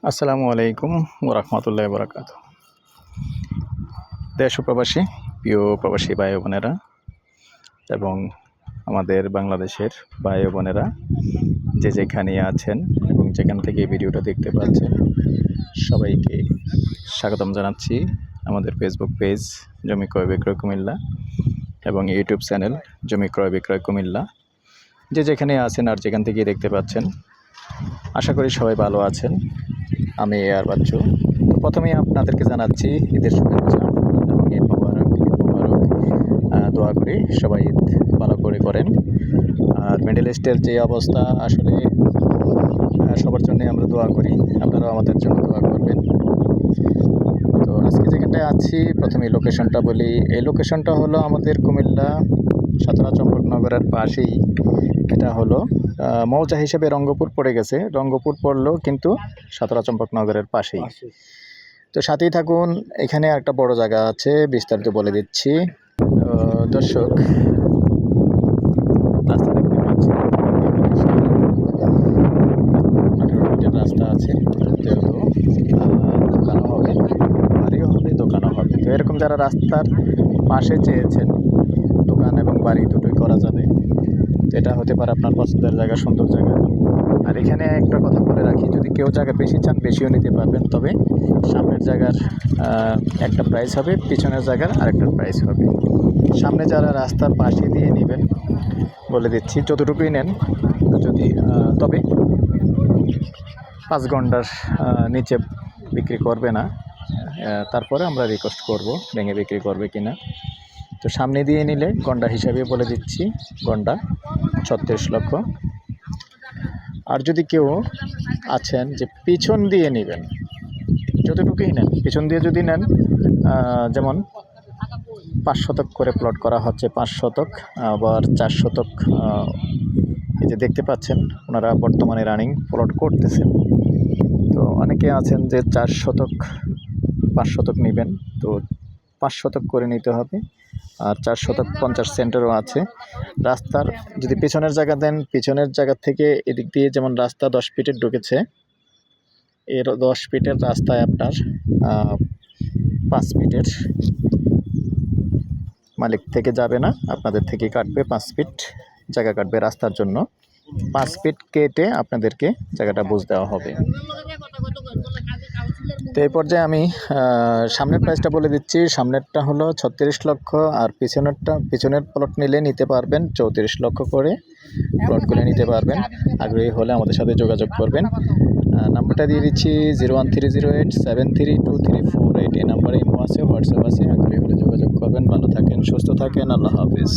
আসসালামু আলাইকুম ওরহমতুল্লাহ বরকাত। দেশ ও প্রবাসী প্রিয় প্রবাসী ভাই বোনেরা এবং আমাদের বাংলাদেশের ভাই বোনেরা যে যেখানে আছেন এবং যেখান থেকে এই ভিডিওটা দেখতে পাচ্ছেন সবাইকে স্বাগতম জানাচ্ছি আমাদের ফেসবুক পেজ জমি ক্রয় বিক্রয় কুমিল্লা এবং ইউটিউব চ্যানেল জমি ক্রয় বিক্রয় কুমিল্লা। যে যেখানে আছেন আর যেখান থেকে দেখতে পাচ্ছেন আশা করি সবাই ভালো আছেন। আমি আর বাচ্চু। তো প্রথমেই আপনাদেরকে জানাচ্ছি ঈদের শুভেচ্ছা এবং ঈদ মোবারক দোয়া করি সবাই ঈদ ভালো করে করেন। আর মিডল ইস্টের যে অবস্থা আসলে সবার জন্যই আমরা দোয়া করি, আপনারাও আমাদের জন্য দোয়া করবেন। তো আজকে যেখানটায় আছি প্রথমে লোকেশনটা বলি। এই লোকেশনটা হলো আমাদের কুমিল্লা সাতরা চম্পকনগরের পাশেই। এটা হলো মৌজা হিসেবে রঙ্গপুর পড়ে গেছে, রঙ্গপুর পড়লেও কিন্তু সাতরা চম্পকনগরের পাশেই। তো সাথেই থাকুন, এখানে একটা বড় জায়গা আছে, বিস্তারিত বলে দিচ্ছি। দর্শক রাস্তা দেখতে পাচ্ছি, 18 ফিটের রাস্তা আছে, যেহেতু দোকানও হবে, বাড়িও হবে, দোকানও হবে। তো এরকম যারা রাস্তার পাশে চেয়েছেন দোকান এবং বাড়ি দুটোই করা যাবে, এটা হতে পারে আপনার পছন্দের জায়গা, সুন্দর জায়গা। আর এখানে একটা কথা বলে রাখি, যদি কেউ জায়গা বেশি চান বেশিও নিতে পারবেন, তবে সামনের জায়গার একটা প্রাইস হবে, পিছনের জায়গার আরেকটা প্রাইস হবে। সামনে যারা রাস্তার পাশে দিয়ে নেবেন বলে দিচ্ছি, যতটুকুই নেন, যদি তবে 5 ঘন্টার নিচে বিক্রি করবে না, তারপরে আমরা রিকোয়েস্ট করব ভেঙে বিক্রি করবে কিনা। তো সামনে দিয়ে নিলে গন্ডা হিসাবে বলে দিচ্ছি, গন্ডা 36 লক্ষ। আর যদি কেউ আছেন যে পিছন দিয়ে নেবেন, যতটুকুই নেন, পিছন দিয়ে যদি নেন, যেমন 5 শতক করে প্লট করা হচ্ছে, 5 শতক আবার 4 শতক, এই যে দেখতে পাচ্ছেন ওনারা বর্তমানে রানিং প্লট করতেছেন। তো অনেকে আছেন যে 4 শতক 5 শতক নেবেন, তো 5 শতক করে নিতে হবে। আর 4 শতক 50 সেন্টেরও আছে। রাস্তার যদি পিছনের জায়গা দেন, পিছনের জায়গা থেকে এদিক দিয়ে যেমন রাস্তা 10 ফিটের ঢুকেছে, এর 10 ফিটের রাস্তায় আপনার 5 ফিটের মালিক থেকে যাবে না, আপনাদের থেকে কাটবে 5 ফিট জায়গা কাটবে রাস্তার জন্য। 5 ফিট কেটে আপনাদেরকে জায়গাটা বুঝ দেওয়া হবে। তো এই পর্যায়ে আমি সামনের প্রাইসটা বলে দিচ্ছি। সামনেরটা হলো 36 লক্ষ, আর পিছনের প্লট নিতে পারবেন 34 লক্ষ করে প্লট করে নিতে পারবেন। আগ্রহী হলে আমাদের সাথে যোগাযোগ করবেন। নাম্বারটা দিয়ে দিচ্ছি 01308732348। এই নাম্বারে ইমো আছে, হোয়াটসঅ্যাপ আছে, আগ্রহী হলে যোগাযোগ করবেন। ভালো থাকেন, সুস্থ থাকেন, আল্লাহ হাফিজ।